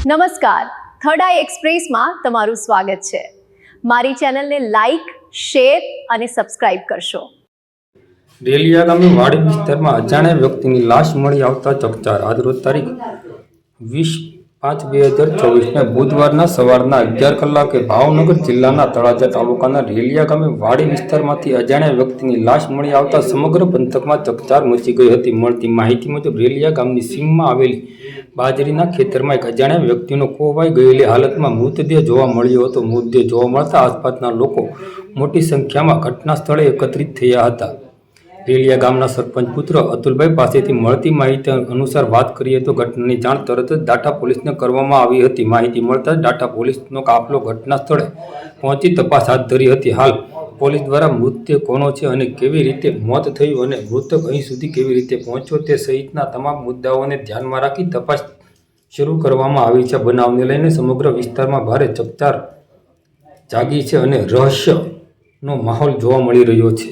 નમસ્કાર, થર્ડ આઈ એક્સપ્રેસમાં તમારું સ્વાગત છે। મારી ચેનલને લાઈક, શેર અને સબસ્ક્રાઇબ કરશો। રેલિયા ગામે વાડી વિસ્તારમાં અજાણ્યા વ્યક્તિની લાશ મળી આવતા ચકચાર। આજરોજ તારીખ 20/5/2024 બુધવારના સવારના 11 કલાકે ભાવનગર જિલ્લાના તળાજા તાલુકાના રેલિયા ગામે વાડી વિસ્તારમાંથી અજાણ્યા વ્યક્તિની લાશ મળી આવતા સમગ્ર પંથકમાં ચકચાર મચી ગઈ હતી। મળતી માહિતી મુજબ રેલિયા ગામની સીમમાં આવેલી બાજરીના ખેતરમાં એક અજાણ્યા વ્યક્તિનો ખોવાઈ ગયેલી હાલતમાં મૃતદેહ જોવા મળ્યો હતો। મૃતદેહ જોવા મળતા આસપાસના લોકો મોટી સંખ્યામાં ઘટના સ્થળે એકત્રિત થયા હતા। રેલિયા ગામના સરપંચ પુત્ર અતુલભાઈ પાસેથી મળતી માહિતી અનુસાર વાત કરીએ તો ઘટનાની જાણ તરત જ ડાટા પોલીસને કરવામાં આવી હતી। માહિતી મળતા જ ડાટા પોલીસનો કાફલો ઘટના સ્થળે પહોંચી તપાસ હાથ ધરી હતી। હાલ પોલીસ દ્વારા મૃતદેહ કોનો છે અને કેવી રીતે મોત થયું અને મૃતક અહીં સુધી કેવી રીતે પહોંચ્યો તે સહિતના તમામ મુદ્દાઓને ધ્યાનમાં રાખી તપાસ શરૂ કરવામાં આવી છે। બનાવને લઈને સમગ્ર વિસ્તારમાં ભારે ચકચાર જાગી છે અને રહસ્યનો માહોલ જોવા મળી રહ્યો છે।